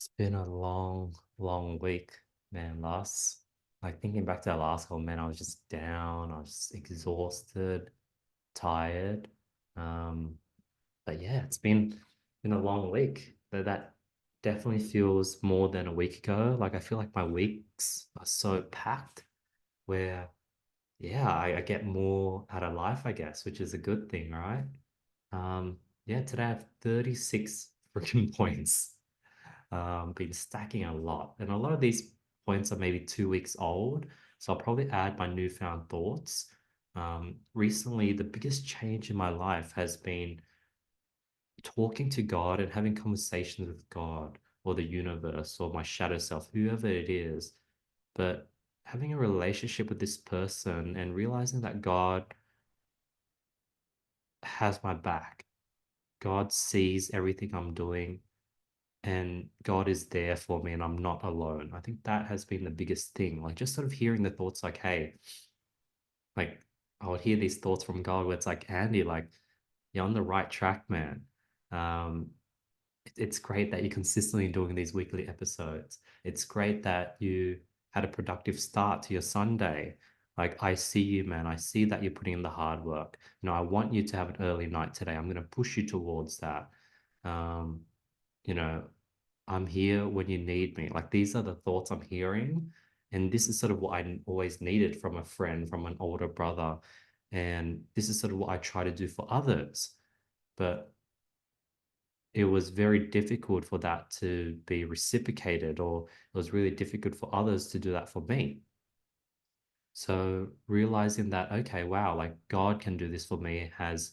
It's been a long, long week, man. Like thinking back to that last call, man, I was just down, I was just exhausted, tired. Um, but yeah, it's been a long week. But that definitely feels more than a week ago. Like I feel like my weeks are so packed where yeah, I get more out of life, I guess, which is a good thing, right? Yeah, today I have 36 freaking points. Been stacking a lot. And a lot of these points are maybe 2 weeks old. So I'll probably add my newfound thoughts. Recently, the biggest change in my life has been talking to God and having conversations with God or the universe or my shadow self, whoever it is. But having a relationship with this person and realizing that God has my back. God sees everything I'm doing and God is there for me and I'm not alone. I think that has been the biggest thing. Like just sort of hearing the thoughts like, hey, like I would hear these thoughts from God where it's like, Andy, like you're on the right track, man. Um, it's great that you're consistently doing these weekly episodes. It's great that you had a productive start to your Sunday. Like, I see you, man. I see that you're putting in the hard work. I want you to have an early night today. I'm going to push you towards that. Um, you know, I'm here when you need me. Like, these are the thoughts I'm hearing. And this is sort of what I always needed from a friend, from an older brother. And this is sort of what I try to do for others. But it was very difficult for that to be reciprocated, or it was really difficult for others to do that for me. So realizing that, okay, wow, like God can do this for me has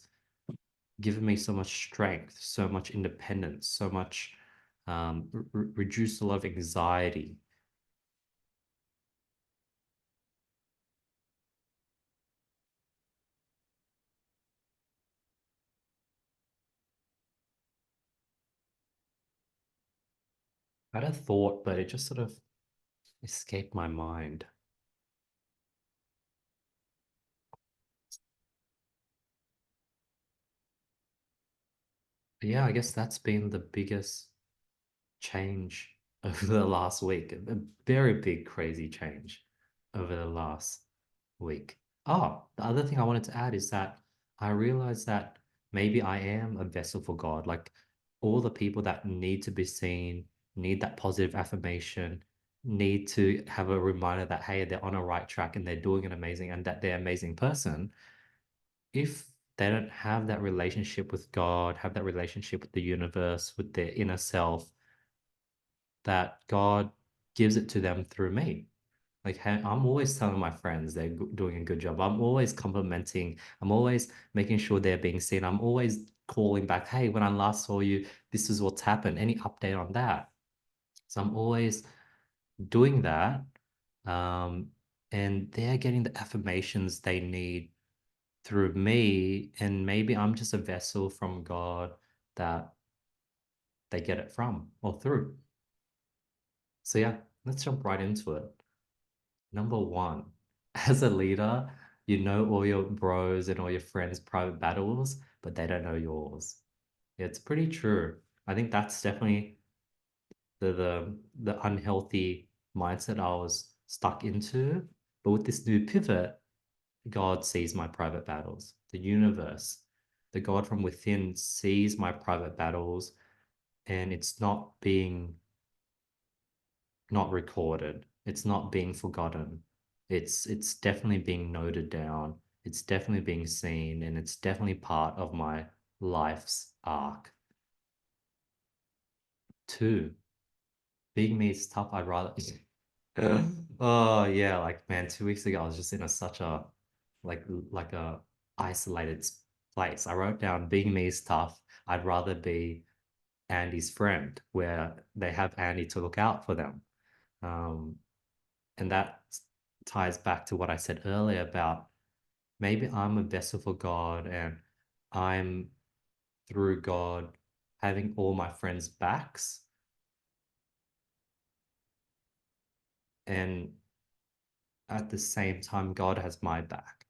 given me so much strength, so much independence, so much reduced a lot of anxiety. I had a thought, but it just sort of escaped my mind. But yeah, I guess that's been the biggest change over the last week. A very big, crazy change over the last week. Oh, the other thing I wanted to add is that I realized that maybe I am a vessel for God. Like all the people that need to be seen, need that positive affirmation, need to have a reminder that, hey, they're on a right track and they're doing an amazing and that they're an amazing person. If they don't have that relationship with God, have that relationship with the universe, with their inner self, that God gives it to them through me. Like, hey, I'm always telling my friends they're doing a good job. I'm always complimenting. I'm always making sure they're being seen. I'm always calling back, hey, when I last saw you, this is what's happened. Any update on that? So I'm always doing that. Um, and they're getting the affirmations they need through me. And maybe I'm just a vessel from God that they get it from or through. So yeah, let's jump right into it. Number one, as a leader, you know all your bros and all your friends' private battles, but they don't know yours. It's pretty true. I think that's definitely the unhealthy mindset I was stuck into. But with this new pivot, God sees my private battles. The universe, the God from within sees my private battles, and it's not recorded. It's not being forgotten. It's definitely being noted down. It's definitely being seen, and it's definitely part of my life's arc. Two, being me is tough. I'd rather. Oh yeah, like man, 2 weeks ago I was just in such a like a isolated place. I wrote down being me is tough. I'd rather be Andy's friend, where they have Andy to look out for them. Um, And that ties back to what I said earlier about maybe I'm a vessel for God and I'm through God having all my friends' backs. And at the same time, God has my back.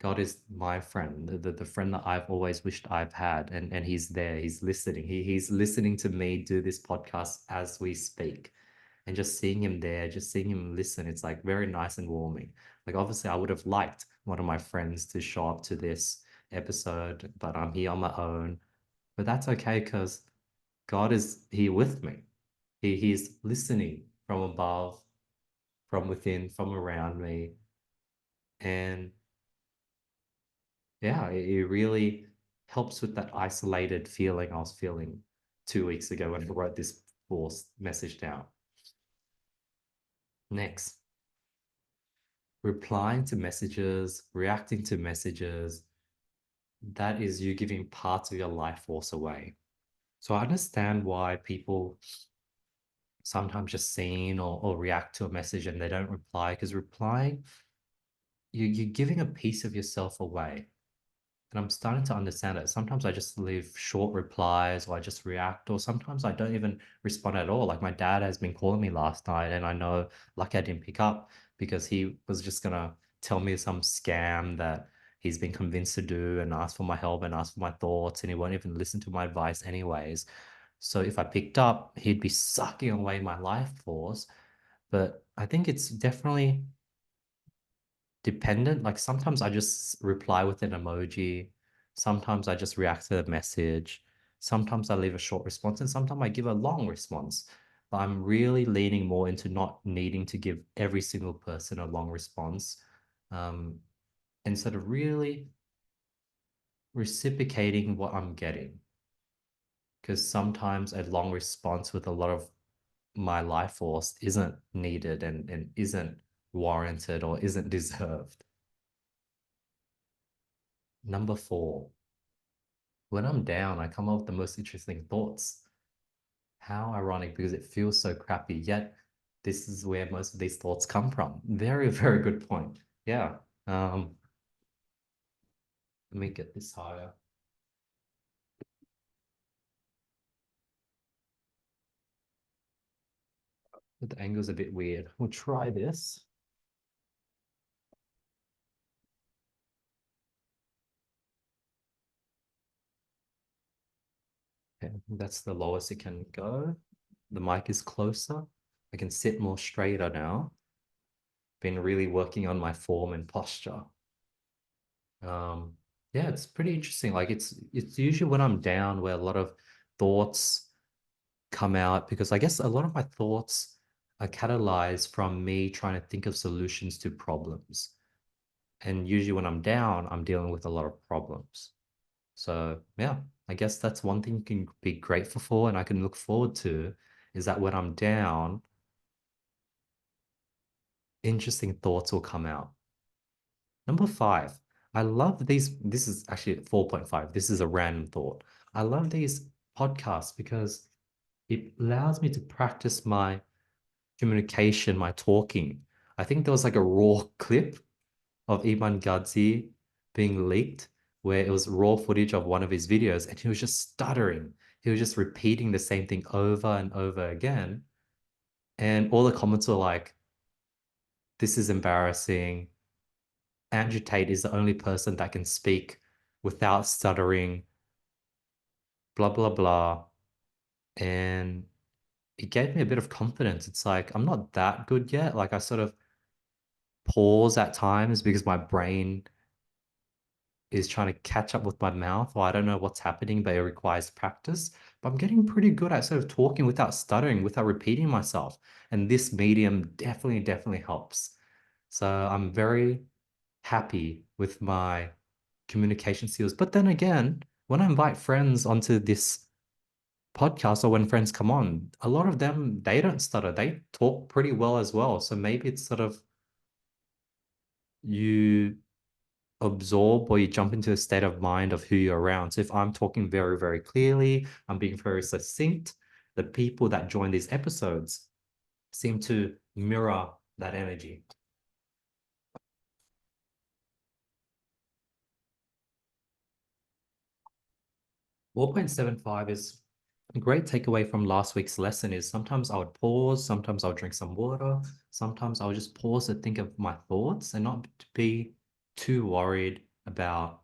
God is my friend, the friend that I've always wished I've had, and he's there, he's listening. He's listening to me do this podcast as we speak. And just seeing him there, just seeing him listen, it's like very nice and warming. Like obviously I would have liked one of my friends to show up to this episode, but I'm here on my own. But that's okay because God is here with me. He's listening from above, from within, from around me. And yeah, it really helps with that isolated feeling I was feeling 2 weeks ago when I wrote this forced message down. Next, replying to messages, reacting to messages, that is you giving parts of your life force away. So I understand why people sometimes just seen or react to a message and they don't reply because replying, you're giving a piece of yourself away. And I'm starting to understand it. Sometimes I just leave short replies or I just react, or sometimes I don't even respond at all. Like my dad has been calling me last night, and I know, lucky I didn't pick up because he was just gonna tell me some scam that he's been convinced to do and ask for my help and ask for my thoughts, and he won't even listen to my advice anyways. So if I picked up, he'd be sucking away my life force. But I think it's definitely dependent. Like sometimes I just reply with an emoji. Sometimes I just react to the message. Sometimes I leave a short response and sometimes I give a long response. But I'm really leaning more into not needing to give every single person a long response. Um, Instead of really reciprocating what I'm getting. Because sometimes a long response with a lot of my life force isn't needed and isn't warranted or isn't deserved. Number four, when I'm down, I come up with the most interesting thoughts. How ironic because it feels so crappy, yet this is where most of these thoughts come from. Very, very good point. Yeah. Um, Let me get this higher. But the angle's a bit weird. We'll try this. Okay, that's the lowest it can go. The mic is closer. I can sit more straighter now. Been really working on my form and posture. Um, yeah, it's pretty interesting. Like it's usually when I'm down where a lot of thoughts come out because I guess a lot of my thoughts are catalyzed from me trying to think of solutions to problems. And usually when I'm down, I'm dealing with a lot of problems. So yeah, I guess that's one thing you can be grateful for and I can look forward to is that when I'm down, interesting thoughts will come out. Number five, I love these. This is actually 4.5. This is a random thought. I love these podcasts because it allows me to practice my communication, my talking. I think there was like a raw clip of Iman Gadzhi being leaked where it was raw footage of one of his videos and he was just stuttering. He was just repeating the same thing over and over again. And all the comments were like, this is embarrassing. Andrew Tate is the only person that can speak without stuttering, blah, blah, blah. And it gave me a bit of confidence. It's like, I'm not that good yet. Like, I sort of pause at times because my brain is trying to catch up with my mouth, or I don't know what's happening, but it requires practice. But I'm getting pretty good at sort of talking without stuttering, without repeating myself. And this medium definitely, definitely helps. So I'm very happy with my communication skills. But then again, when I invite friends onto this podcast or when friends come on, a lot of them, they don't stutter. They talk pretty well as well. So maybe it's sort of you absorb or you jump into a state of mind of who you're around. So if I'm talking very, very clearly, I'm being very succinct, the people that join these episodes seem to mirror that energy. 4.75 is a great takeaway from last week's lesson is sometimes I would pause, sometimes I'll drink some water, sometimes I'll just pause to think of my thoughts and not to be too worried about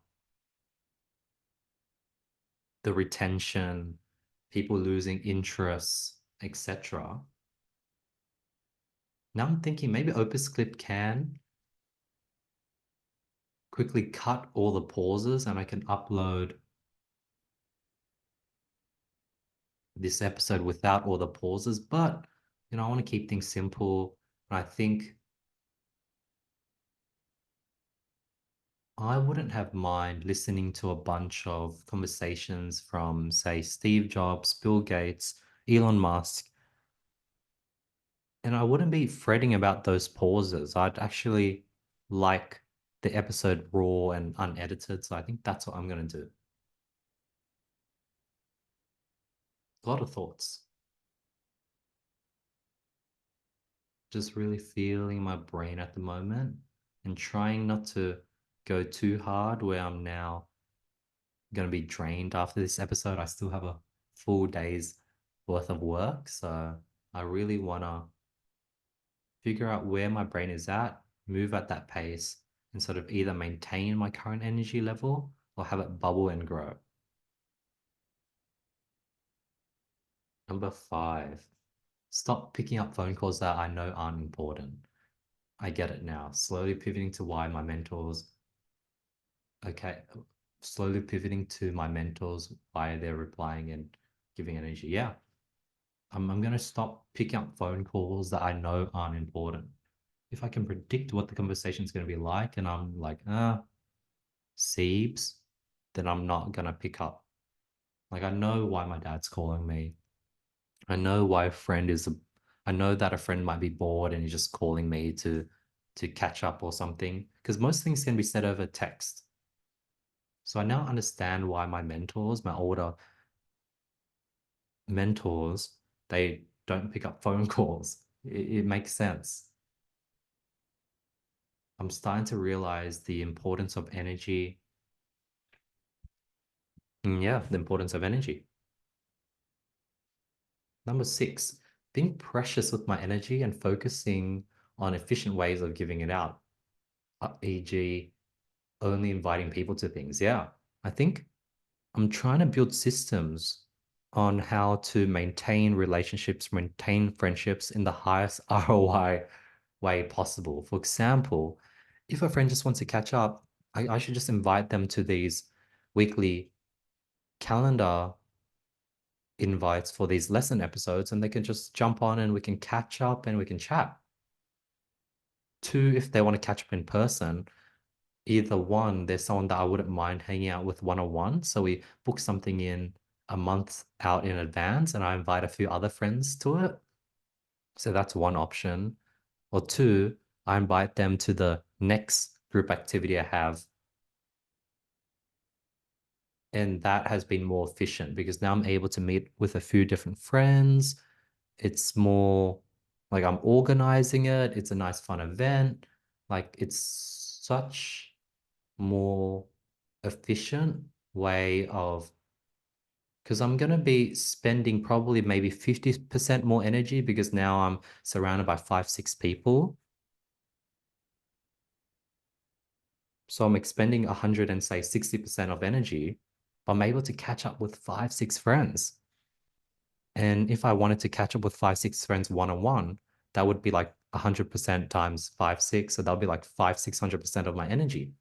the retention, people losing interests, etc. Now I'm thinking maybe Opus Clip can quickly cut all the pauses and I can upload this episode without all the pauses. But, I want to keep things simple. And I think I wouldn't have mind listening to a bunch of conversations from, say, Steve Jobs, Bill Gates, Elon Musk, and I wouldn't be fretting about those pauses. I'd actually like the episode raw and unedited. So I think that's what I'm going to do. A lot of thoughts. Just really feeling my brain at the moment and trying not to go too hard where I'm now going to be drained after this episode. I still have a full day's worth of work. So I really want to figure out where my brain is at, move at that pace, and sort of either maintain my current energy level or have it bubble and grow. Number five, stop picking up phone calls that I know aren't important. I get it now. Slowly pivoting to why my mentors, okay, slowly pivoting to my mentors, why they're replying and giving energy. Yeah, I'm going to stop picking up phone calls that I know aren't important. If I can predict what the conversation is going to be like and I'm like, Siebes, then I'm not going to pick up. Like, I know why my dad's calling me. I know why a friend is, I know that a friend might be bored and he's just calling me to catch up or something. Because most things can be said over text. So I now understand why my mentors, my older mentors, they don't pick up phone calls. It makes sense. I'm starting to realize the importance of energy. Yeah, the importance of energy. Number six, being precious with my energy and focusing on efficient ways of giving it out, e.g., only inviting people to things. Yeah, I think I'm trying to build systems on how to maintain relationships, maintain friendships in the highest ROI way possible. For example, if a friend just wants to catch up, I should just invite them to these weekly calendar invites for these lesson episodes and they can just jump on and we can catch up and we can chat. Two, if they want to catch up in person, either one, there's someone that I wouldn't mind hanging out with one-on-one. So we book something in a month out in advance and I invite a few other friends to it. So that's one option. Or two, I invite them to the next group activity I have. And that has been more efficient because now I'm able to meet with a few different friends. It's more like I'm organizing it. It's a nice fun event. Like it's such more efficient way of because I'm gonna be spending probably maybe 50% more energy because now I'm surrounded by 5, 6 people. So I'm expending 100 and say 60% of energy. I'm able to catch up with 5, 6 friends. And if I wanted to catch up with 5, 6 friends one-on-one, that would be like 100% times 5, 6. So that'll be like 5, 600% of my energy.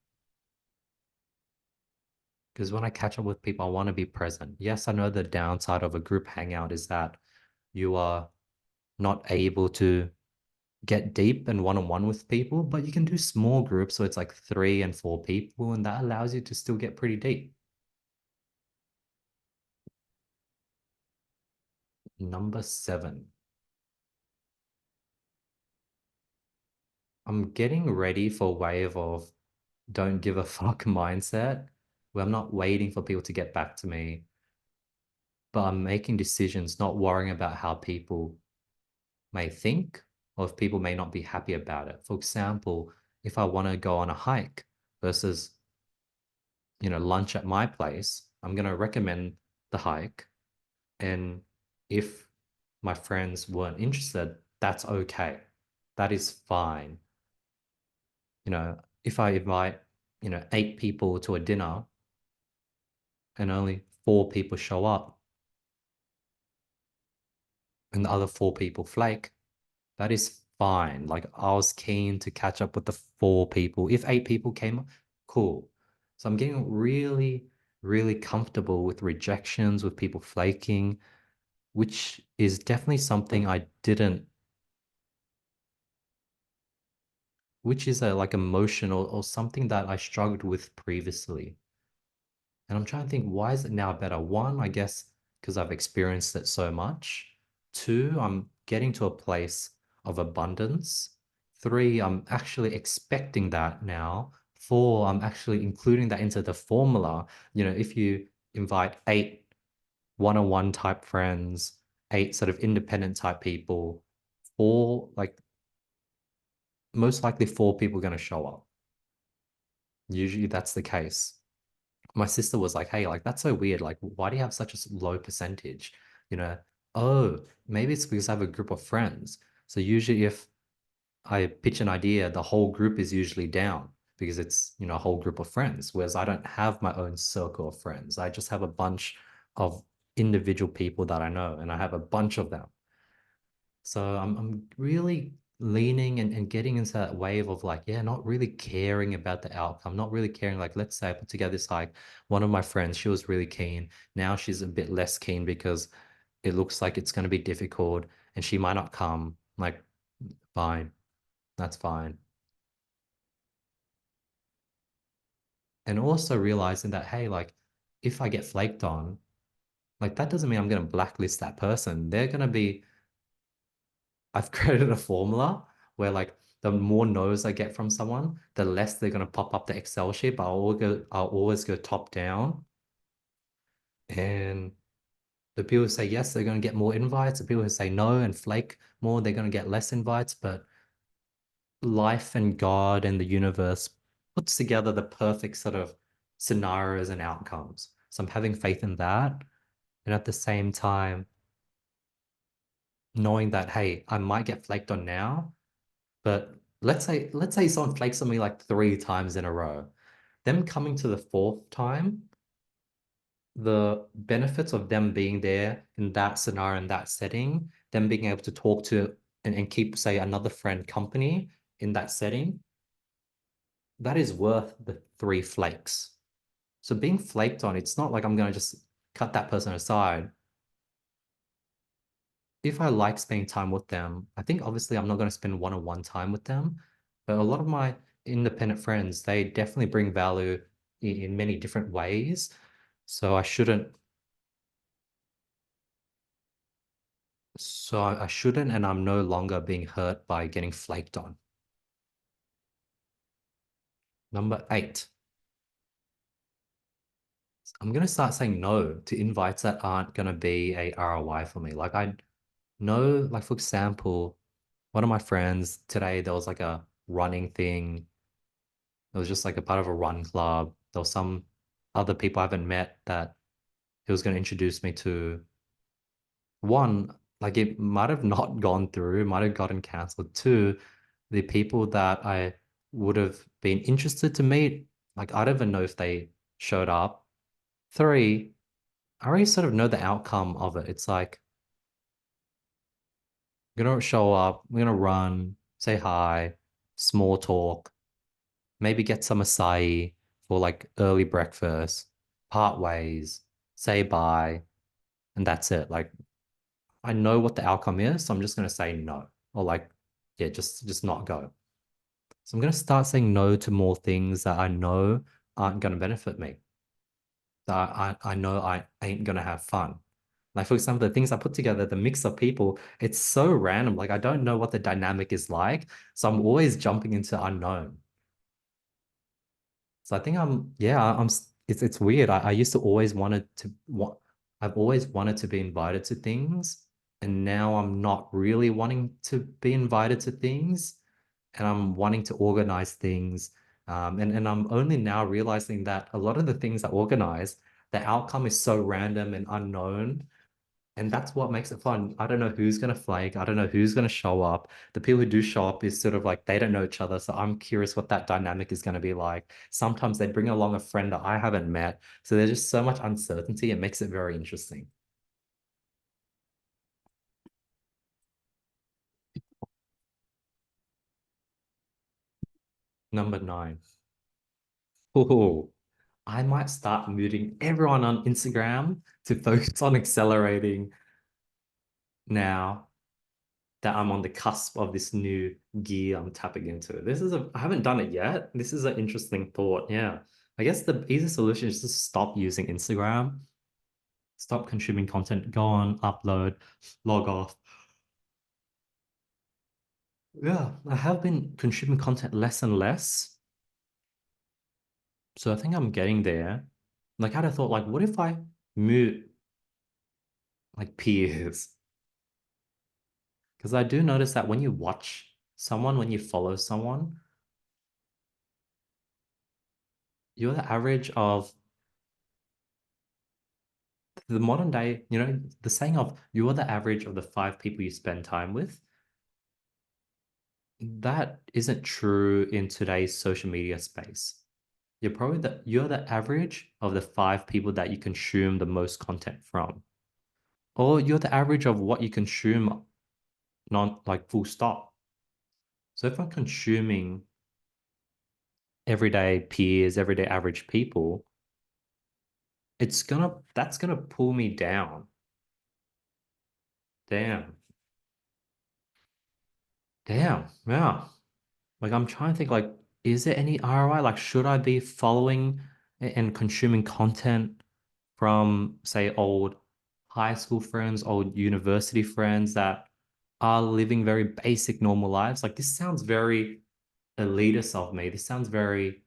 Because when I catch up with people, I want to be present. Yes, I know the downside of a group hangout is that you are not able to get deep and one-on-one with people, but you can do small groups. So it's like 3 and 4 people, and that allows you to still get pretty deep. Number seven, I'm getting ready for a wave of don't give a fuck mindset where I'm not waiting for people to get back to me, but I'm making decisions, not worrying about how people may think or if people may not be happy about it. For example, if I want to go on a hike versus, lunch at my place, I'm going to recommend the hike. And if my friends weren't interested, that's okay. That is fine. If I invite eight people to a dinner and only four people show up and the other four people flake, that is fine. Like I was keen to catch up with the four people. If eight people came, cool. So I'm getting really, really comfortable with rejections, with people flaking, which is definitely something I didn't, which is a like emotional or something that I struggled with previously. And I'm trying to think, why is it now better? One, I guess because I've experienced it so much. Two, I'm getting to a place of abundance. Three, I'm actually expecting that now. Four, I'm actually including that into the formula. If you invite eight one-on-one type friends, eight sort of independent type people, four, like most likely four people are going to show up. Usually that's the case. My sister was like, hey, like that's so weird. Like, why do you have such a low percentage? You know, oh, maybe it's because I have a group of friends. So usually if I pitch an idea, the whole group is usually down because it's, a whole group of friends. Whereas I don't have my own circle of friends. I just have a bunch of individual people that I know, and I have a bunch of them. So I'm really leaning and getting into that wave of like, yeah, not really caring about the outcome, not really caring. Like, let's say I put together this hike. One of my friends, she was really keen. Now she's a bit less keen because it looks like it's going to be difficult and she might not come. Like, fine, that's fine. And also realizing that, hey, like, if I get flaked on, like, that doesn't mean I'm going to blacklist that person. They're going to be I've created a formula where like the more no's I get from someone, the less they're gonna pop up the Excel sheet. But I'll always go top down. And the people who say yes, they're gonna get more invites. The people who say no and flake more, they're gonna get less invites. But life and God and the universe puts together the perfect sort of scenarios and outcomes. So I'm having faith in that. And at the same time, knowing that, hey, I might get flaked on now. But let's say someone flakes on me like three times in a row. Them coming to the fourth time, the benefits of them being there in that scenario, in that setting, them being able to talk to and keep, say, another friend company in that setting, that is worth the three flakes. So being flaked on, it's not like I'm gonna just cut that person aside. If I like spending time with them, I think obviously I'm not going to spend one-on-one time with them, but a lot of my independent friends, they definitely bring value in many different ways. So I shouldn't, and I'm no longer being hurt by getting flaked on. Number eight, I'm going to start saying no to invites that aren't going to be a ROI for me. Like I know, like for example, one of my friends today, there was like a running thing. It was just like a part of a run club. There was some other people I haven't met that he was going to introduce me to. One, like it might have not gone through, might have gotten cancelled. Two, the people that I would have been interested to meet, like I don't even know if they showed up. Three, I already sort of know the outcome of it. It's like, I'm gonna show up, we're gonna run, say hi, small talk, maybe get some acai for like early breakfast, part ways, say bye, and that's it. Like I know what the outcome is, so I'm just gonna say no. Or like, yeah, just not go. So I'm gonna start saying no to more things that I know aren't gonna benefit me. That I know I ain't gonna have fun. Like for example, the things I put together, the mix of people, it's so random. Like I don't know what the dynamic is like. So I'm always jumping into unknown. So I think it's weird. I used to always wanted to want I've always wanted to be invited to things, and now I'm not really wanting to be invited to things, and I'm wanting to organize things. And I'm only now realizing that a lot of the things I organize, the outcome is so random and unknown And that's what makes it fun. I don't know who's gonna flake. I don't know who's gonna show up. The people who do show up is sort of like they don't know each other. So I'm curious what that dynamic is gonna be like. Sometimes they bring along a friend that I haven't met. So there's just so much uncertainty. It makes it very interesting. Number nine. Oh, I might start muting everyone on Instagram to focus on accelerating now that I'm on the cusp of this new gear I'm tapping into. I haven't done it yet. This is an interesting thought. Yeah. I guess the easy solution is to stop using Instagram, stop consuming content, go on, upload, log off. Yeah, I have been consuming content less and less. So I think I'm getting there. Like I had a thought, like, what if I mute like peers? Because I do notice that when you watch someone, when you follow someone, you're the average of the modern day, the saying of you are the average of the five people you spend time with, that isn't true in today's social media space. You're the average of the five people that you consume the most content from. Or you're the average of what you consume non like full stop. So if I'm consuming everyday peers, everyday average people, that's gonna pull me down. Damn. Damn. Yeah. Like I'm trying to think like, is there any ROI? Like, should I be following and consuming content from, say, old high school friends, old university friends that are living very basic, normal lives? Like, this sounds very elitist of me. This sounds very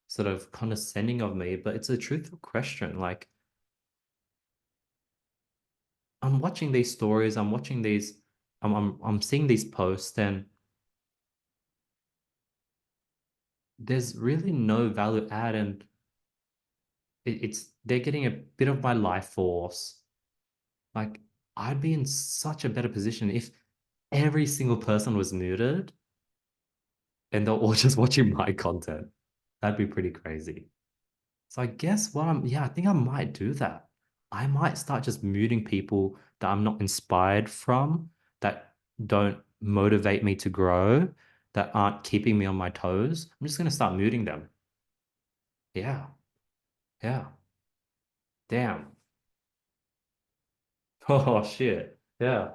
sort of condescending of me, but it's a truthful question. Like, I'm watching these stories, I'm seeing these posts, and there's really no value add, and it's they're getting a bit of my life force. Like I'd be in such a better position if every single person was muted and they're all just watching my content. That'd be pretty crazy. So I guess yeah, I think I might do that. I might start just muting people that I'm not inspired from, that don't motivate me to grow, that aren't keeping me on my toes. I'm just gonna start muting them. Yeah, yeah. Damn. Oh shit. Yeah.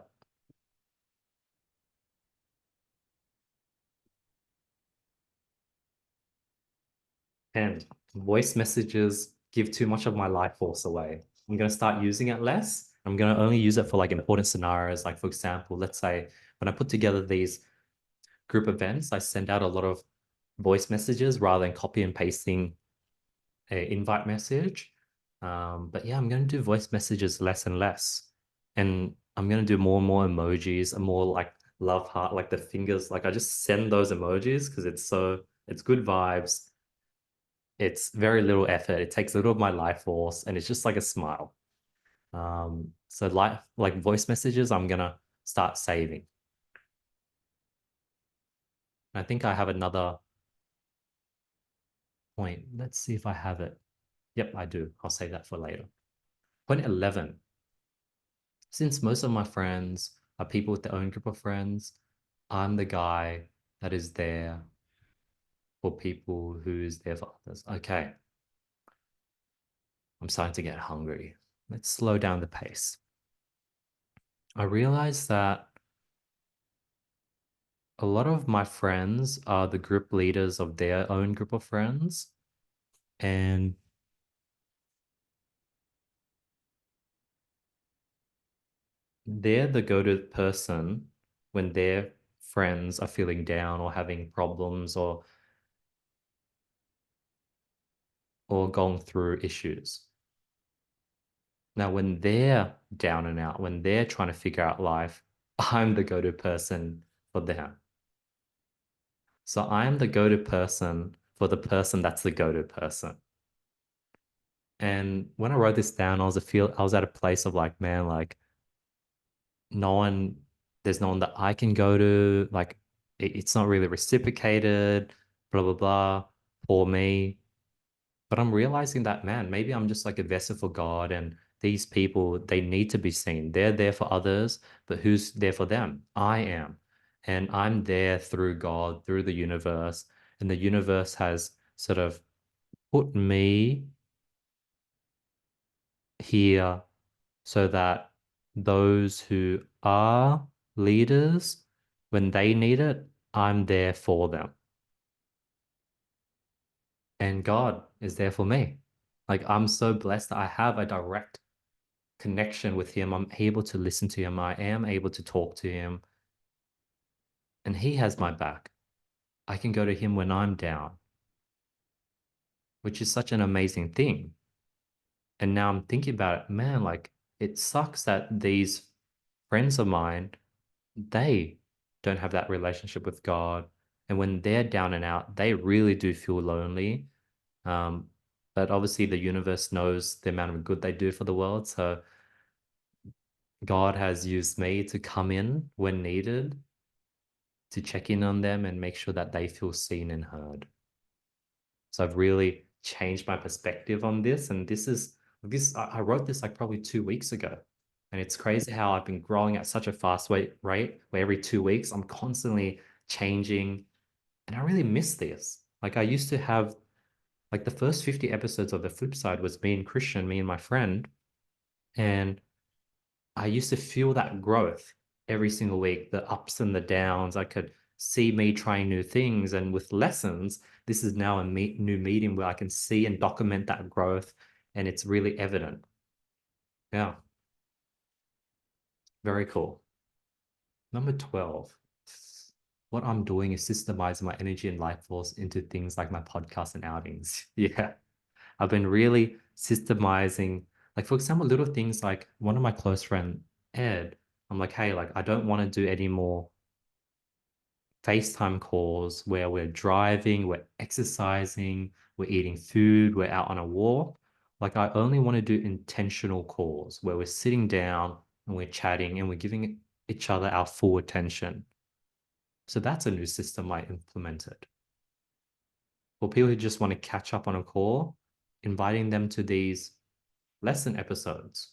And voice messages give too much of my life force away. I'm going to start using it less. I'm going to only use it for like important scenarios. Like, for example, let's say when I put together these group events, I send out a lot of voice messages rather than copy and pasting a invite message. But yeah, I'm going to do voice messages less and less. And I'm going to do more and more emojis and more like love heart, like the fingers. Like I just send those emojis because it's good vibes. It's very little effort. It takes little of my life force, and it's just like a smile. So like voice messages, I'm gonna start saving. I think I have another point. Let's see if I have it. Yep, I do. I'll save that for later. Point 11. Since most of my friends are people with their own group of friends, I'm the guy that is there for people who's there for others. Okay, I'm starting to get hungry. Let's slow down the pace. I realize that a lot of my friends are the group leaders of their own group of friends, and they're the go-to person when their friends are feeling down or having problems or going through issues. Now, when they're down and out, when they're trying to figure out life, I'm the go-to person for them. So I'm the go-to person for the person that's the go-to person. And when I wrote this down, I was at a place of like, man, like no one, there's no one that I can go to. Like it's not really reciprocated, blah, blah, blah, for me. But I'm realizing that, man, maybe I'm just like a vessel for God, and these people, they need to be seen. They're there for others, but who's there for them? I am. And I'm there through God, through the universe. And the universe has sort of put me here so that those who are leaders, when they need it, I'm there for them. And God is there for me. Like I'm so blessed that I have a direct connection with him. I'm able to listen to him. I am able to talk to him. And he has my back. I can go to him when I'm down, which is such an amazing thing. And now I'm thinking about it, man, like it sucks that these friends of mine, they don't have that relationship with God. And when they're down and out, they really do feel lonely. Um, but obviously, the universe knows the amount of good they do for the world. So God has used me to come in when needed to check in on them and make sure that they feel seen and heard. So I've really changed my perspective on this. And I wrote this like probably 2 weeks ago. And it's crazy how I've been growing at such a fast rate where every 2 weeks I'm constantly changing. And I really miss this. Like I used to have like the first 50 episodes of The Flip Side was me and Christian, me and my friend. And I used to feel that growth every single week, the ups and the downs. I could see me trying new things. And with lessons, this is now a new medium where I can see and document that growth. And it's really evident. Yeah, very cool. Number 12. What I'm doing is systemizing my energy and life force into things like my podcast and outings. Yeah. I've been really systemizing, like for example, little things like one of my close friend, Ed, I'm like, hey, like I don't want to do any more FaceTime calls where we're driving, we're exercising, we're eating food, we're out on a walk. Like I only want to do intentional calls where we're sitting down and we're chatting and we're giving each other our full attention. So that's a new system I implemented. For people who just want to catch up on a call, inviting them to these lesson episodes.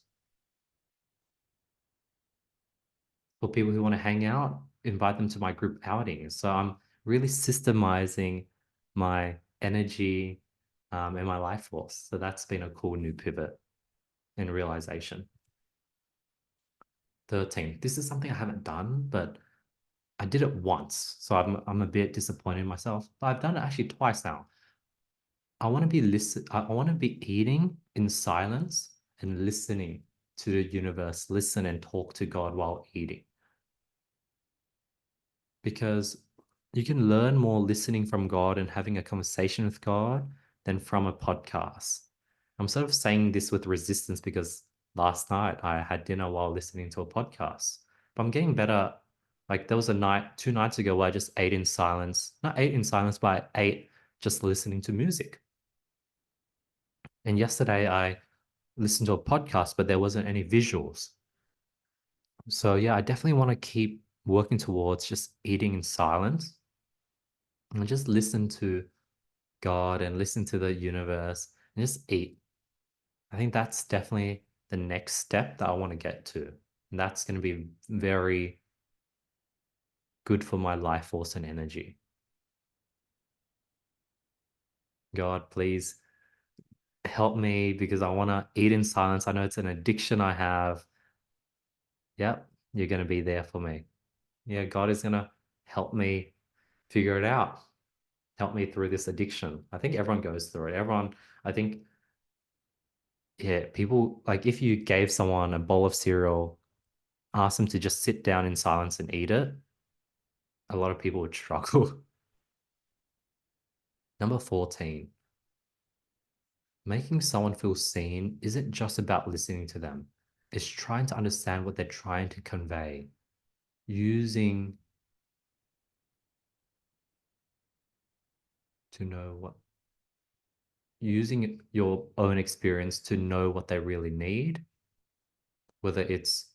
For people who want to hang out, invite them to my group outings. So I'm really systemizing my energy and my life force. So that's been a cool new pivot and realization. 13. This is something I haven't done, but I did it once. So I'm a bit disappointed in myself. But I've done it actually twice now. I want to be eating in silence and listening to the universe, listen and talk to God while eating. Because you can learn more listening from God and having a conversation with God than from a podcast. I'm sort of saying this with resistance because last night I had dinner while listening to a podcast, but I'm getting better. Like there was a night, 2 nights ago, where I just ate in silence, not ate in silence, but I ate just listening to music. And yesterday I listened to a podcast, but there wasn't any visuals. So yeah, I definitely want to keep working towards just eating in silence and just listen to God and listen to the universe and just eat. I think that's definitely the next step that I want to get to. And that's going to be very good for my life force and energy. God, please help me because I want to eat in silence. I know it's an addiction I have. Yep, you're going to be there for me. Yeah, God is going to help me figure it out, help me through this addiction. I think everyone goes through it. I think yeah, people like if you gave someone a bowl of cereal, ask them to just sit down in silence and eat it, a lot of people would struggle. Number 14, making someone feel seen isn't just about listening to them. It's trying to understand what they're trying to convey, using to know what, using your own experience to know what they really need, whether it's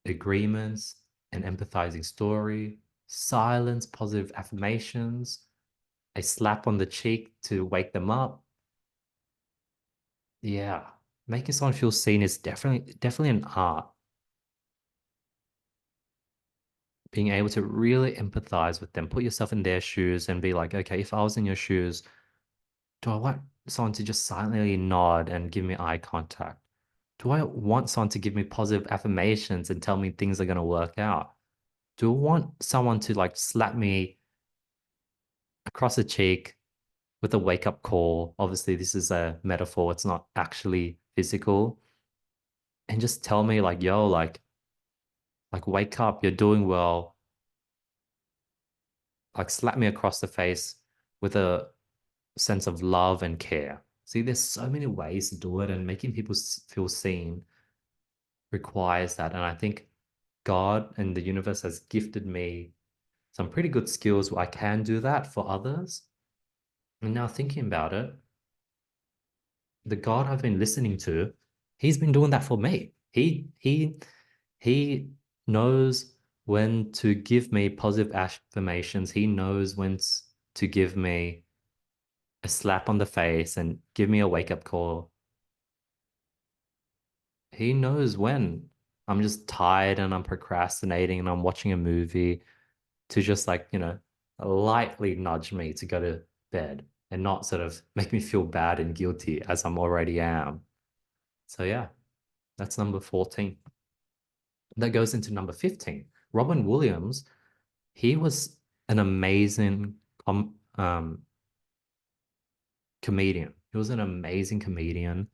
agreements, an empathizing story, silence, positive affirmations, a slap on the cheek to wake them up. Yeah, making someone feel seen is definitely an art. Being able to really empathize with them, put yourself in their shoes and be like, okay, if I was in your shoes, do I want someone to just silently nod and give me eye contact? Do I want someone to give me positive affirmations and tell me things are going to work out? Do I want someone to like slap me across the cheek with a wake up call? Obviously, this is a metaphor, it's not actually physical. And just tell me, like, yo, like wake up, you're doing well. Like, slap me across the face with a sense of love and care. See, there's so many ways to do it, and making people feel seen requires that. And I think God and the universe has gifted me some pretty good skills where I can do that for others. And now thinking about it, the God I've been listening to, he's been doing that for me. He knows when to give me positive affirmations. He knows when to give me a slap on the face and give me a wake up call. He knows when I'm just tired and I'm procrastinating and I'm watching a movie to just like, lightly nudge me to go to bed and not sort of make me feel bad and guilty as I'm already am. So yeah, that's number 14. That goes into number 15. Robin Williams, he was an amazing comedian. He was an amazing comedian.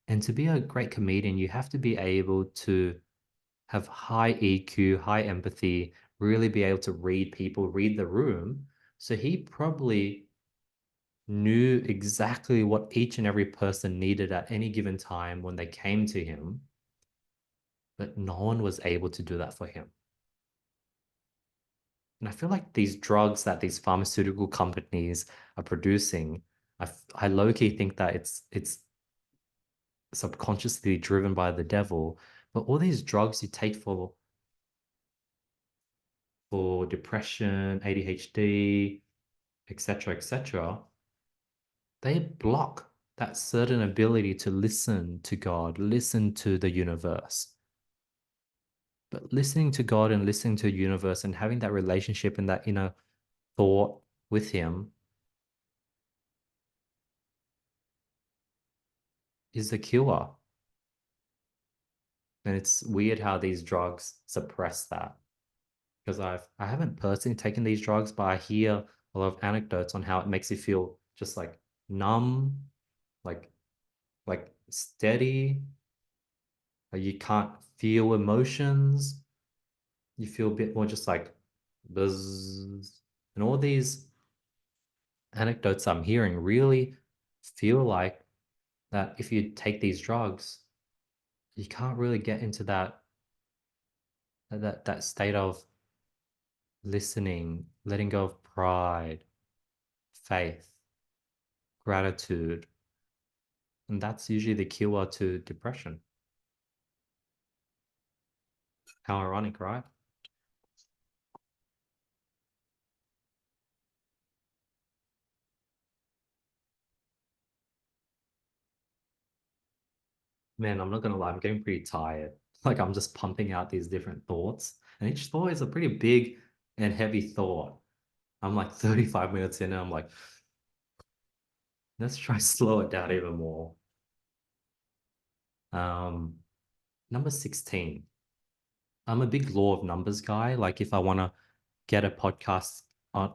And to be a great comedian, you have to be able to have high EQ, high empathy, really be able to read people, read the room. So he probably knew exactly what each and every person needed at any given time when they came to him, but no one was able to do that for him. And I feel like these drugs that these pharmaceutical companies are producing, I low-key think that it's subconsciously driven by the devil. But all these drugs you take for depression, ADHD, etc., etc., they block that certain ability to listen to God, listen to the universe. But listening to God and listening to the universe and having that relationship and that inner thought with Him is the cure. And it's weird how these drugs suppress that. Because I haven't personally taken these drugs, but I hear a lot of anecdotes on how it makes you feel just like numb, like steady, like you can't feel emotions. You feel a bit more just like buzz. And all these anecdotes I'm hearing really feel like that if you take these drugs, you can't really get into that state of listening, letting go of pride, faith, gratitude. And that's usually the cure to depression. How ironic, right? Man, I'm not gonna lie, I'm getting pretty tired. Like I'm just pumping out these different thoughts. And each thought is a pretty big and heavy thought. I'm like 35 minutes in and I'm like, let's try slow it down even more. Um, Number 16. I'm a big law of numbers guy. Like if I want to get a podcast on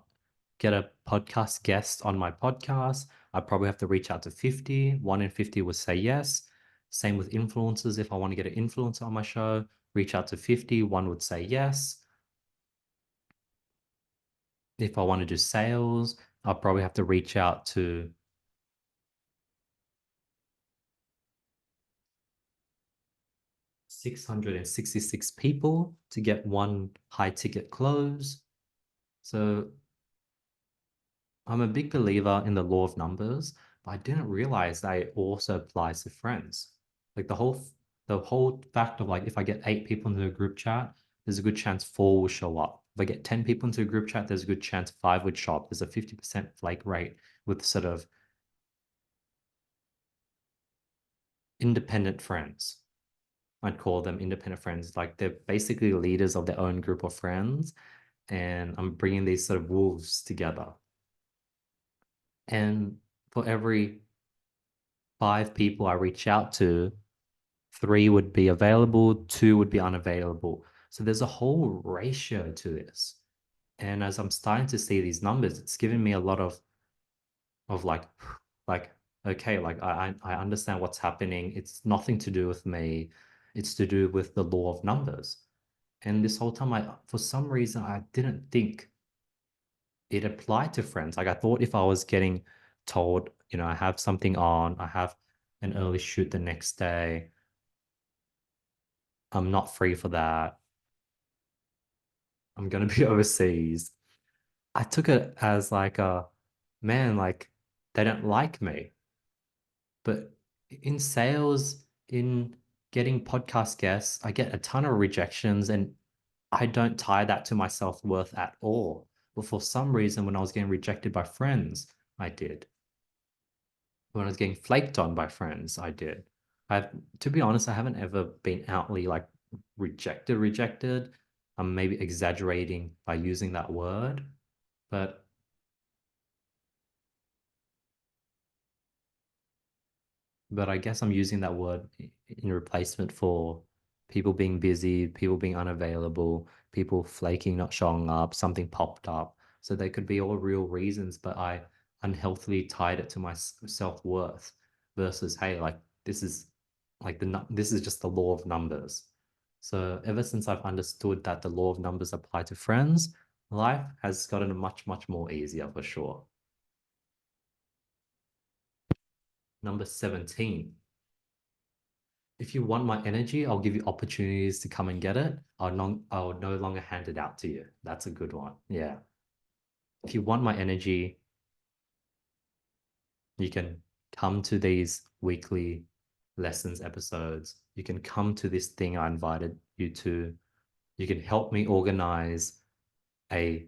get a podcast guest on my podcast, I probably have to reach out to 50. One in 50 would say yes. Same with influencers. If I want to get an influencer on my show, reach out to 50. One would say yes. If I want to do sales, I'll probably have to reach out to 666 people to get one high ticket close. So I'm a big believer in the law of numbers, but I didn't realize that it also applies to friends. Like the whole fact of like if I get 8 people into a group chat, there's a good chance 4 will show up. If I get 10 people into a group chat, there's a good chance 5 would show up. There's a 50% flake rate with sort of independent friends. I'd call them independent friends. Like they're basically leaders of their own group of friends. And I'm bringing these sort of wolves together. And for every 5 people I reach out to, 3 would be available, 2 would be unavailable. So there's a whole ratio to this. And as I'm starting to see these numbers, it's giving me a lot of like okay, like I understand what's happening. It's nothing to do with me. It's to do with the law of numbers. And this whole time, I for some reason I didn't think it applied to friends. Like I thought if I was getting told, I have something on, I have an early shoot the next day, I'm not free for that. I'm gonna be overseas. I took it as like a man, like they don't like me. But in sales, in getting podcast guests, I get a ton of rejections and I don't tie that to my self-worth at all. But for some reason, when I was getting rejected by friends, I did. When I was getting flaked on by friends, I did. I've, to be honest, I haven't ever been outly like rejected. I'm maybe exaggerating by using that word, but I guess I'm using that word in replacement for people being busy, people being unavailable, people flaking, not showing up, something popped up. So they could be all real reasons, but I unhealthily tied it to my self-worth versus, hey, like this is this is just the law of numbers. So ever since I've understood that the law of numbers apply to friends, life has gotten much, much more easier for sure. Number 17. If you want my energy, I'll give you opportunities to come and get it. I'll no longer hand it out to you. That's a good one. Yeah. If you want my energy, you can come to these weekly lessons episodes. You can come to this thing I invited you to. You can help me organize a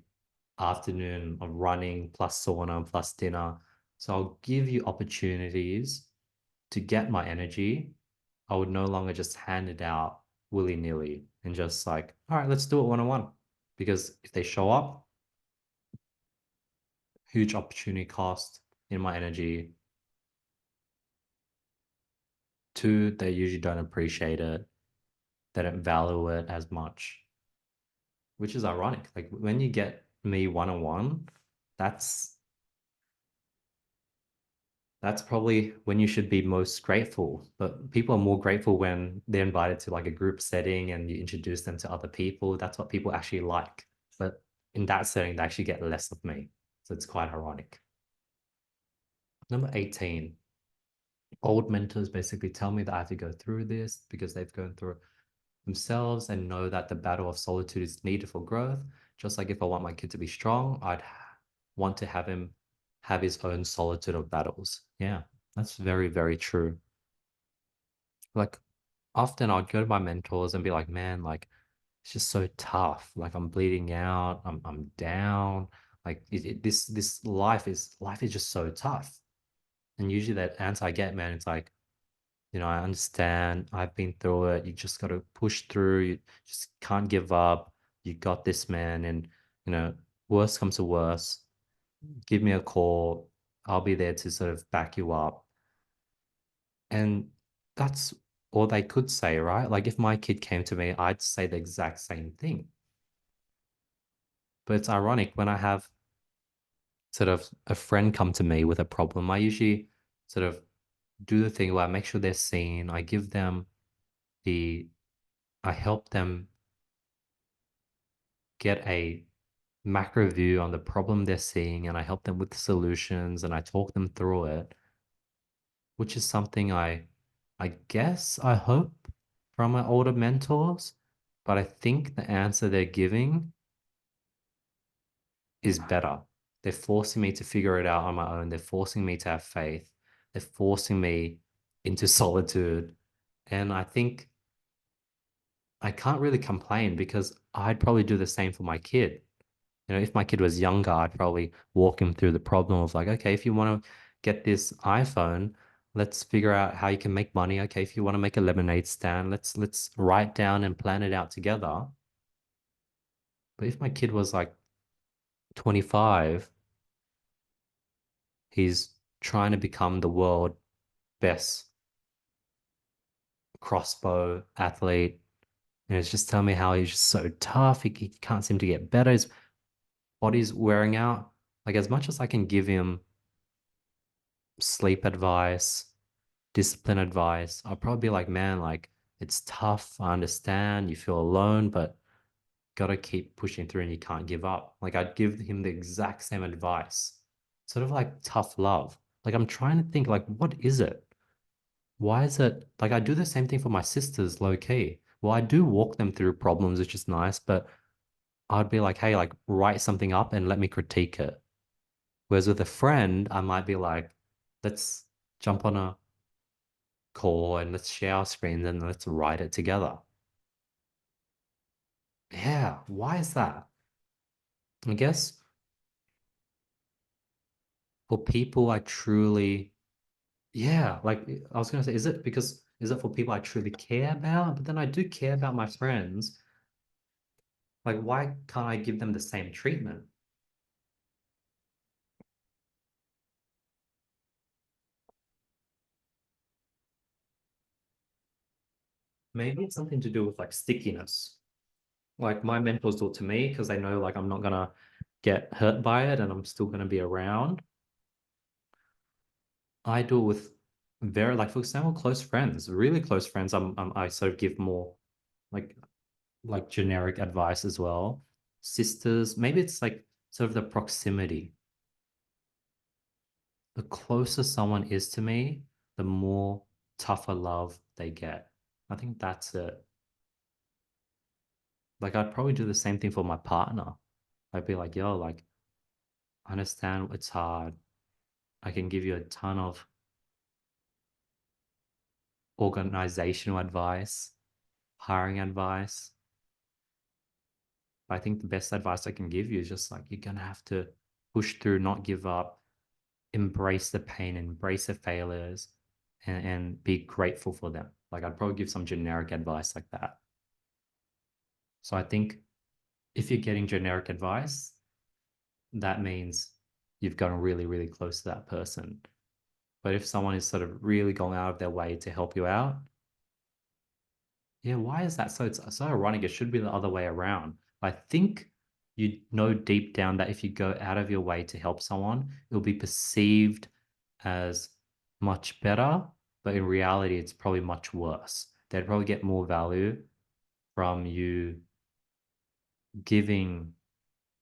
afternoon of running plus sauna plus dinner. So I'll give you opportunities to get my energy. I would no longer just hand it out willy-nilly and just like, all right, let's do it one-on-one. Because if they show up, huge opportunity cost in my energy. 2, they usually don't appreciate it. They don't value it as much, which is ironic. Like when you get me one-on-one, that's that's probably when you should be most grateful. But people are more grateful when they're invited to like a group setting and you introduce them to other people. That's what people actually like. But in that setting, they actually get less of me. So it's quite ironic. Number 18, old mentors basically tell me that I have to go through this because they've gone through it themselves and know that the battle of solitude is needed for growth. Just like if I want my kid to be strong, I'd want to have him have his own solitude of battles. Yeah, that's very, very true. Like often I'd go to my mentors and be like, man, like it's just so tough. Like I'm bleeding out. I'm down. Like this life is just so tough. And usually that answer I get, man, it's like, I understand. I've been through it. You just got to push through. You just can't give up. You got this, man. And worst comes to worst, give me a call. I'll be there to sort of back you up. And that's all they could say, right? Like if my kid came to me, I'd say the exact same thing. But it's ironic when I have sort of a friend come to me with a problem, I usually sort of do the thing where I make sure they're seen. The, I help them get a macro view on the problem they're seeing and I help them with the solutions and I talk them through it, which is something I guess I hope from my older mentors, but I think the answer they're giving is better. They're forcing me to figure it out on my own. They're forcing me to have faith. They're forcing me into solitude. And I think I can't really complain because I'd probably do the same for my kid. You know, if my kid was younger, I'd probably walk him through the problem of like, okay, if you want to get this iPhone, let's figure out how you can make money. Okay, if you want to make a lemonade stand, let's write down and plan it out together. But if my kid was like 25, he's trying to become the world best crossbow athlete. And it's just telling me how he's just so tough. He can't seem to get better. His body's wearing out. Like as much as I can give him sleep advice, discipline advice, I'll probably be like, man, like it's tough. I understand you feel alone, but gotta keep pushing through and you can't give up. Like I'd give him the exact same advice, sort of like tough love. Like I'm trying to think, like, what is it? Why is it like I do the same thing for my sisters low key? Well, I do walk them through problems, which is nice, but I'd be like, hey, like write something up and let me critique it. Whereas with a friend, I might be like, let's jump on a call and let's share our screens and let's write it together. Yeah, why is that? I guess for people I truly, yeah, like I was gonna say, is it for people I truly care about? But then I do care about my friends. Like, why can't I give them the same treatment? Maybe it's something to do with like stickiness. Like my mentors do it to me because they know like I'm not gonna get hurt by it and I'm still gonna be around. I do it with very like for example, close friends, really close friends. I sort of give more like generic advice as well. Sisters, maybe it's like sort of the proximity. The closer someone is to me, the more tougher love they get. I think that's it. Like I'd probably do the same thing for my partner. I'd be like, yo, like I understand it's hard. I can give you a ton of organizational advice, hiring advice. I think the best advice I can give you is just like you're gonna have to push through, not give up, embrace the pain, embrace the failures, and be grateful for them. Like I'd probably give some generic advice like that. So I think if you're getting generic advice, that means you've gotten really, really close to that person. But if someone is sort of really going out of their way to help you out, yeah, why is that? So it's so ironic. It should be the other way around. I think you know deep down that if you go out of your way to help someone, it'll be perceived as much better, but in reality, it's probably much worse. They'd probably get more value from you giving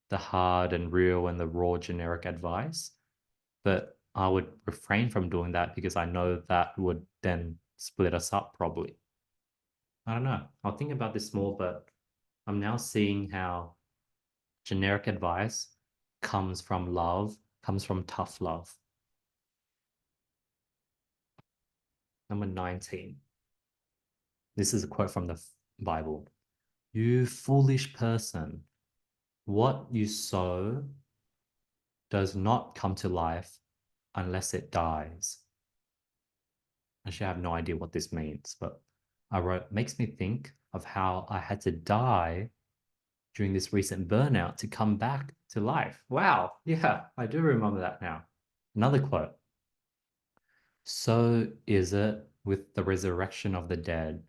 the hard and real and the raw generic advice. But I would refrain from doing that because I know that would then split us up probably. I don't know. I'll think about this more, but I'm now seeing how generic advice comes from love, comes from tough love. Number 19. This is a quote from the Bible. You foolish person, what you sow does not come to life unless it dies. Actually, I have no idea what this means, but I wrote, makes me think of how I had to die during this recent burnout to come back to life. Wow. Yeah, I do remember that now. Another quote. So is it with the resurrection of the dead.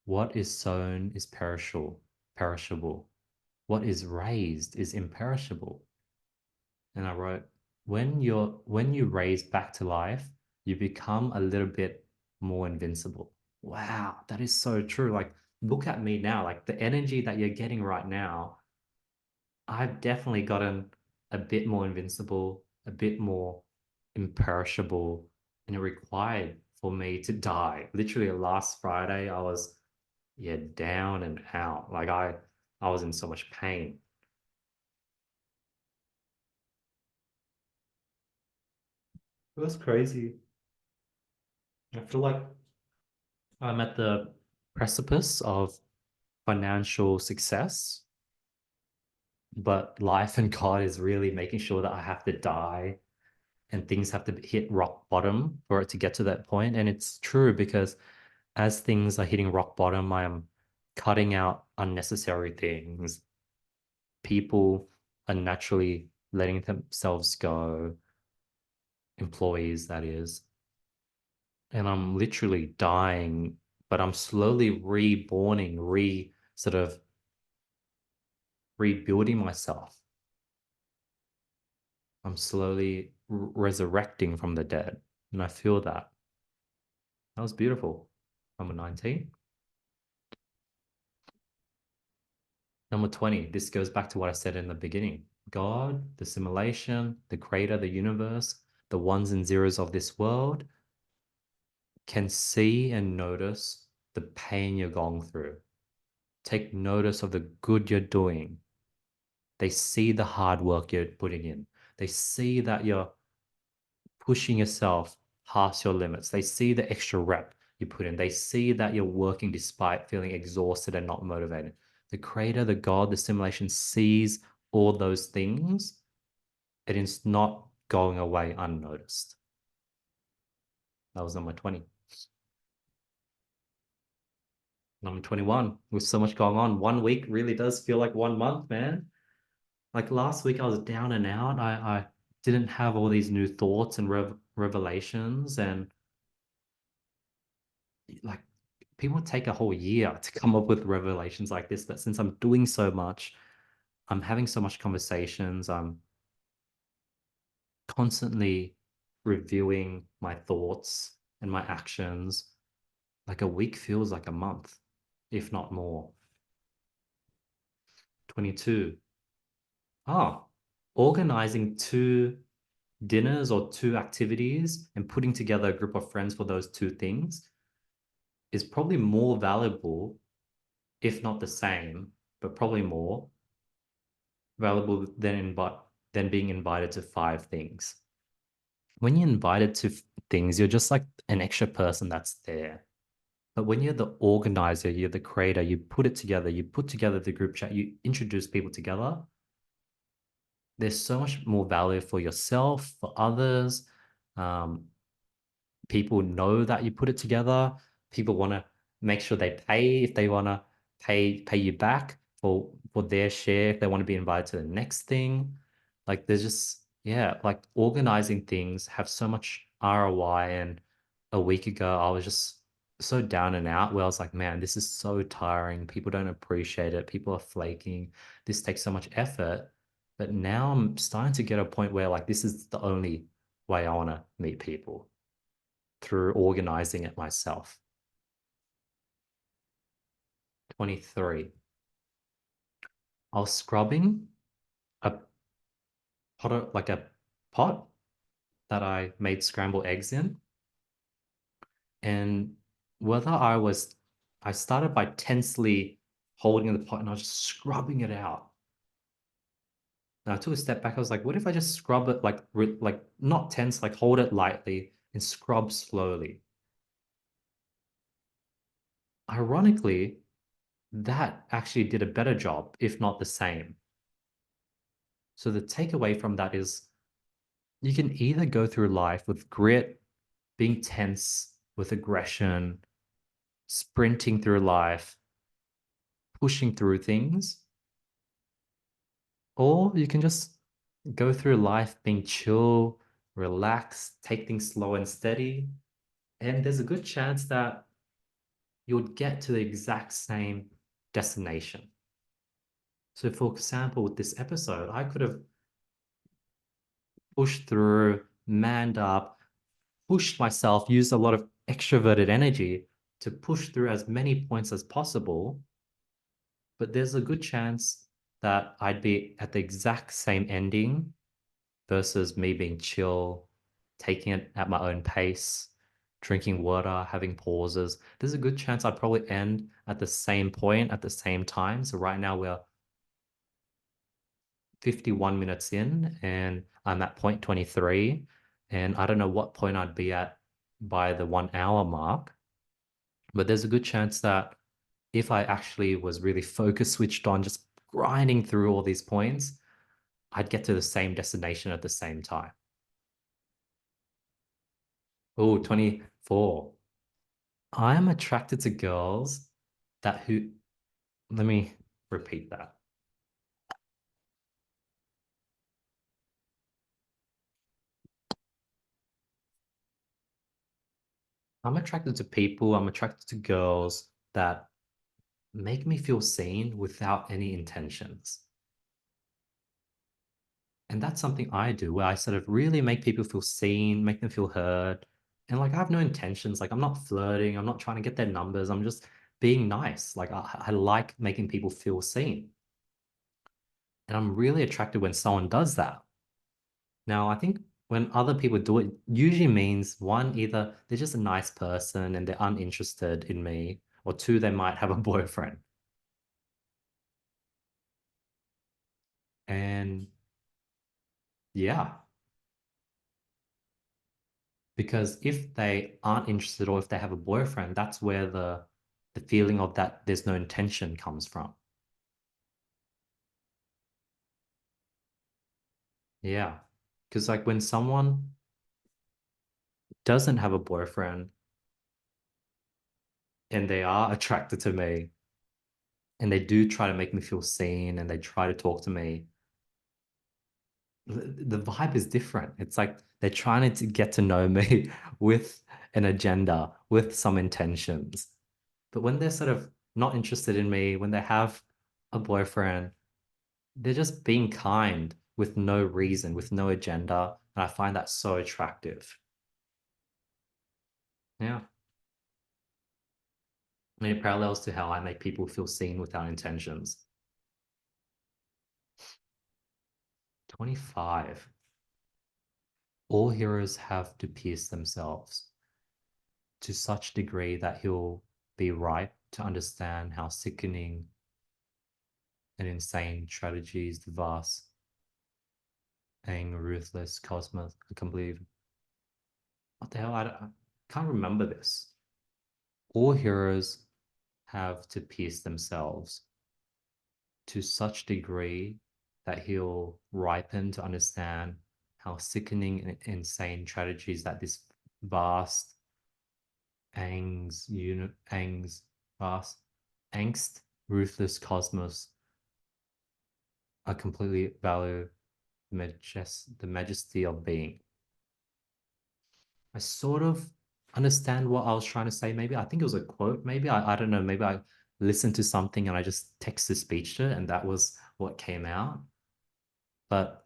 What is sown is perishable. What is raised is imperishable. And I wrote, when you raise back to life, you become a little bit more invincible. Wow, that is so true. Like, look at me now. Like the energy that you're getting right now, I've definitely gotten a bit more invincible, a bit more imperishable, and it required for me to die. Literally last Friday, I was yeah, down and out. Like I was in so much pain. It was crazy. I feel like I'm at the precipice of financial success, but life and God is really making sure that I have to die and things have to hit rock bottom for it to get to that point. And it's true because as things are hitting rock bottom, I am cutting out unnecessary things. People are naturally letting themselves go, employees, that is. And I'm literally dying, but I'm slowly reborning, sort of rebuilding myself. I'm slowly resurrecting from the dead. And I feel that. That was beautiful. Number 19. Number 20. This goes back to what I said in the beginning. God, the simulation, the creator, the universe, the ones and zeros of this world can see and notice the pain you're going through. Take notice of the good you're doing. They see the hard work you're putting in. They see that you're pushing yourself past your limits. They see the extra rep you put in. They see that you're working despite feeling exhausted and not motivated. The creator, the God, the simulation sees all those things. It is not going away unnoticed. That was number 20. Number 21, with so much going on, 1 week really does feel like 1 month, man. Like last week, I was down and out. I didn't have all these new thoughts and revelations. And like people take a whole year to come up with revelations like this. But since I'm doing so much, I'm having so much conversations, I'm constantly reviewing my thoughts and my actions. Like a week feels like a month, if not more. 22. Oh, organizing two dinners or two activities and putting together a group of friends for those two things is probably more valuable, if not the same, but probably more valuable than being invited to five things. When you're invited to things, you're just like an extra person that's there. But when you're the organizer, you're the creator, you put it together, you put together the group chat, you introduce people together, there's so much more value for yourself, for others. Um, People know that you put it together. People want to make sure they pay if they want to pay you back for their share if they want to be invited to the next thing. Like there's just yeah, like organizing things have so much ROI. And a week ago, I was just so down and out where I was like, man, this is so tiring. People don't appreciate it. People are flaking. This takes so much effort. But now I'm starting to get a point where like this is the only way I want to meet people through organizing it myself. 23. I was scrubbing a like a pot that I made scrambled eggs in. And whether I started by tensely holding the pot and I was just scrubbing it out. And I took a step back. I was like, what if I just scrub it like not tense, like hold it lightly and scrub slowly? Ironically, that actually did a better job, if not the same. So the takeaway from that is you can either go through life with grit, being tense, with aggression, sprinting through life, pushing through things, or you can just go through life being chill, relaxed, take things slow and steady. And there's a good chance that you'll get to the exact same destination. So, for example, with this episode, I could have pushed through, manned up, pushed myself, used a lot of extroverted energy to push through as many points as possible. But there's a good chance that I'd be at the exact same ending versus me being chill, taking it at my own pace, drinking water, having pauses. There's a good chance I'd probably end at the same point at the same time. So right now we're 51 minutes in and I'm at point 23. And I don't know what point I'd be at by the 1 hour mark, but there's a good chance that if I actually was really focused, switched on, just grinding through all these points, I'd get to the same destination at the same time. Oh, 24. I am attracted to girls that who, let me repeat that. I'm attracted to people, I'm attracted to girls that make me feel seen without any intentions. And that's something I do where I sort of really make people feel seen, make them feel heard. And like I have no intentions. Like I'm not flirting, I'm not trying to get their numbers. I'm just being nice. Like I like making people feel seen. And I'm really attracted when someone does that. Now, I think when other people do it, usually means one, either they're just a nice person and they're uninterested in me, or two, they might have a boyfriend. And yeah, because if they aren't interested or if they have a boyfriend, that's where the feeling of that there's no intention comes from. Yeah. Because like when someone doesn't have a boyfriend and they are attracted to me and they do try to make me feel seen and they try to talk to me, the vibe is different. It's like they're trying to get to know me with an agenda, with some intentions. But when they're sort of not interested in me, when they have a boyfriend, they're just being kind with no reason, with no agenda. And I find that so attractive. Yeah. And it parallels to how I make people feel seen without intentions. 25. All heroes have to pierce themselves to such degree that he'll be ripe to understand how sickening and insane tragedies the vast and ruthless cosmos. I can't believe. What the hell? I can't remember this. All heroes have to pierce themselves to such degree that he'll ripen to understand how sickening and insane tragedies that this vast angst, vast angst, ruthless cosmos are completely value the majesty of being. I sort of understand what I was trying to say. Maybe I think it was a quote. Maybe I don't know. Maybe I listened to something and I just text the speech to it, and that was what came out. But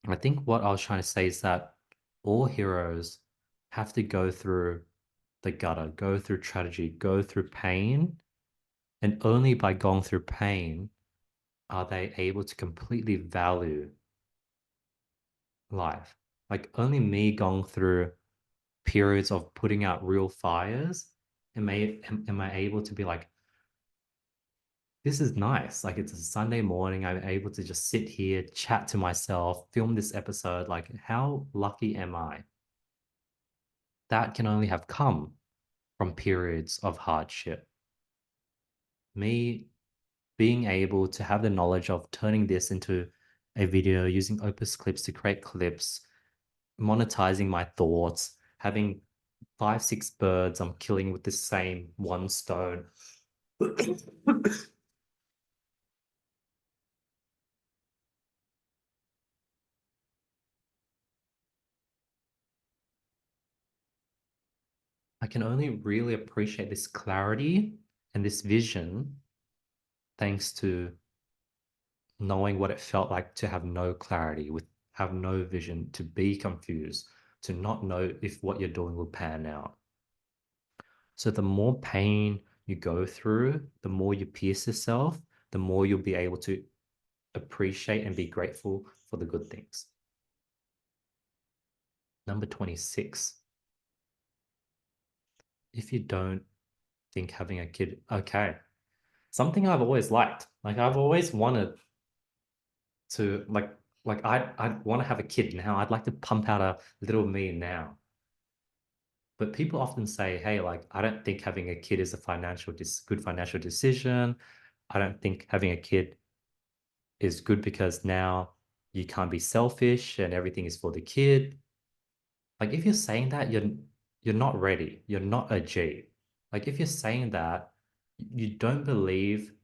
I think what I was trying to say is that all heroes have to go through the gutter, go through tragedy, go through pain, and only by going through pain are they able to completely value life. Like only me going through periods of putting out real fires am I able to be like, this is nice. Like it's a Sunday morning. I'm able to just sit here, chat to myself, film this episode. Like, how lucky am I? That can only have come from periods of hardship. Me being able to have the knowledge of turning this into a video using Opus Clips to create clips, monetizing my thoughts, having 5, 6 birds I'm killing with the same one stone. I can only really appreciate this clarity and this vision thanks to knowing what it felt like to have no clarity, with have no vision, to be confused, to not know if what you're doing will pan out. So the more pain you go through, the more you pierce yourself, the more you'll be able to appreciate and be grateful for the good things. Number 26. If you don't think having a kid, okay. Something I've always liked. Like I've always wanted to I want to have a kid now. I'd like to pump out a little me now. But people often say, hey, like, I don't think having a kid is a good financial decision. I don't think having a kid is good because now you can't be selfish and everything is for the kid. Like if you're saying that, you're not ready. You're not a G. Like if you're saying that, you don't believe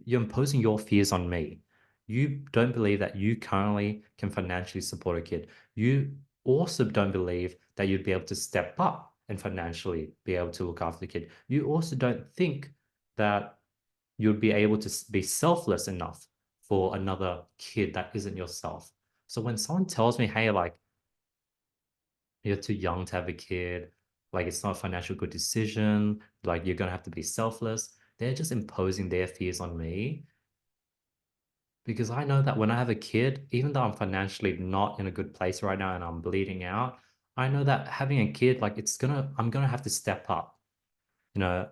you're imposing your fears on me. You don't believe that you currently can financially support a kid. You also don't believe that you'd be able to step up and financially be able to look after the kid. You also don't think that you'd be able to be selfless enough for another kid that isn't yourself. So when someone tells me, hey, like, you're too young to have a kid, like it's not a financial good decision, like you're gonna have to be selfless. They're just imposing their fears on me because I know that when I have a kid, even though I'm financially not in a good place right now and I'm bleeding out, I know that having a kid, like I'm gonna have to step up. You know,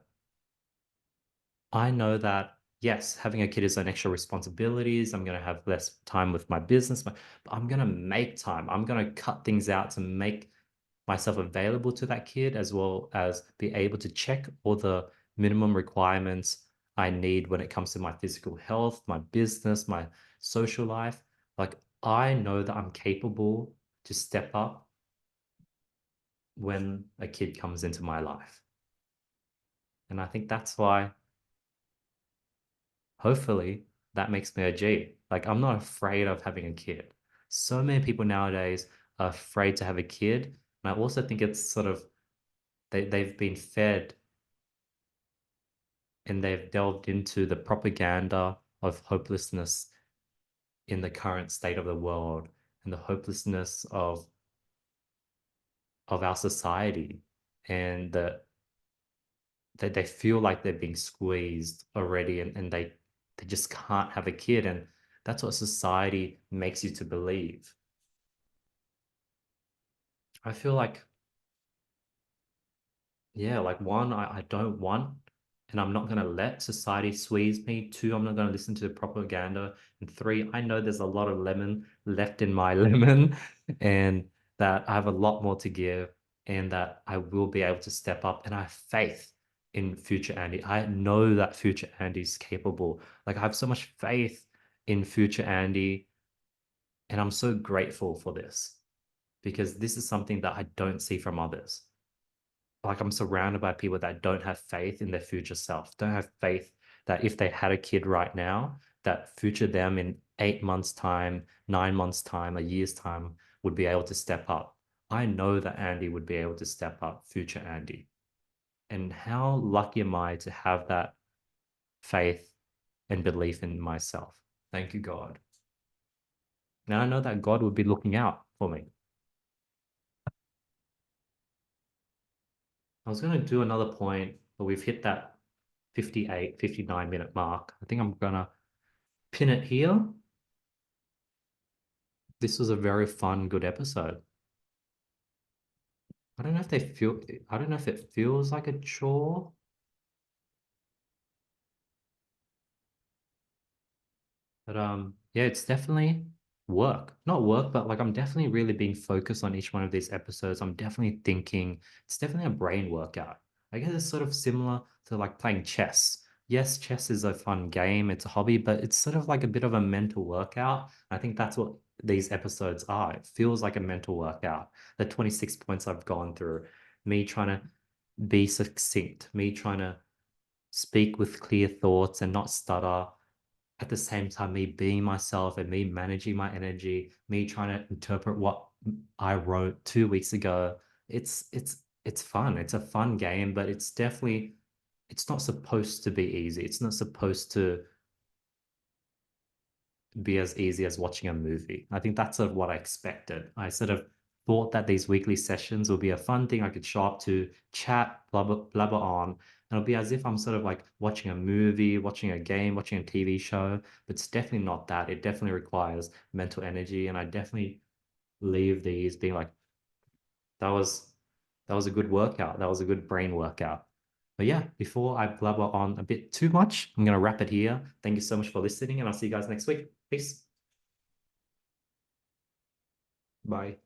I know that yes, having a kid is an extra responsibilities. I'm gonna have less time with my business, but I'm gonna make time. I'm gonna cut things out to make myself available to that kid as well as be able to check all the minimum requirements I need when it comes to my physical health, my business, my social life. Like I know that I'm capable to step up when a kid comes into my life. And I think that's why hopefully that makes me a G. Like I'm not afraid of having a kid. So many people nowadays are afraid to have a kid. And I also think it's sort of they've been fed and they've delved into the propaganda of hopelessness in the current state of the world and the hopelessness of our society and they feel like they're being squeezed already and they just can't have a kid and that's what society makes you to believe. I feel like yeah, like one, I don't want, and I'm not going to let society squeeze me. Two, I'm not going to listen to the propaganda. And three, I know there's a lot of lemon left in my lemon, and that I have a lot more to give, and that I will be able to step up. And I have faith in future Andy. I know that future Andy is capable. Like I have so much faith in future Andy, and I'm so grateful for this because this is something that I don't see from others. Like I'm surrounded by people that don't have faith in their future self, don't have faith that if they had a kid right now, that future them in 8 months' time, 9 months' time, a year's time would be able to step up. I know that Andy would be able to step up, future Andy. And how lucky am I to have that faith and belief in myself? Thank you, God. And I know that God would be looking out for me. I was going to do another point, but we've hit that 58, 59-minute mark. I think I'm going to pin it here. This was a very fun, good episode. I don't know if they feel, I don't know if it feels like a chore. But yeah, it's definitely work. Not work, but like I'm definitely really being focused on each one of these episodes. I'm definitely thinking it's definitely a brain workout. I guess it's sort of similar to like playing chess. Yes, chess is a fun game, it's a hobby, but it's sort of like a bit of a mental workout. I think that's what these episodes are. It feels like a mental workout. The 26 points I've gone through, me trying to be succinct, me trying to speak with clear thoughts and not stutter at the same time me being myself and me managing my energy, me trying to interpret what I wrote 2 weeks ago. It's fun. It's a fun game, but it's not supposed to be easy. It's not supposed to be as easy as watching a movie. I think that's sort of what I expected. I sort of thought that these weekly sessions would be a fun thing I could show up to, chat, blabber on, and it'll be as if I'm sort of like watching a movie, watching a game, watching a TV show. But it's definitely not that. It definitely requires mental energy, and I definitely leave these being like, that was that was a good workout. That was a good brain workout. But yeah, before I blabber on a bit too much, I'm gonna wrap it here. Thank you so much for listening, and I'll see you guys next week. Peace. Bye.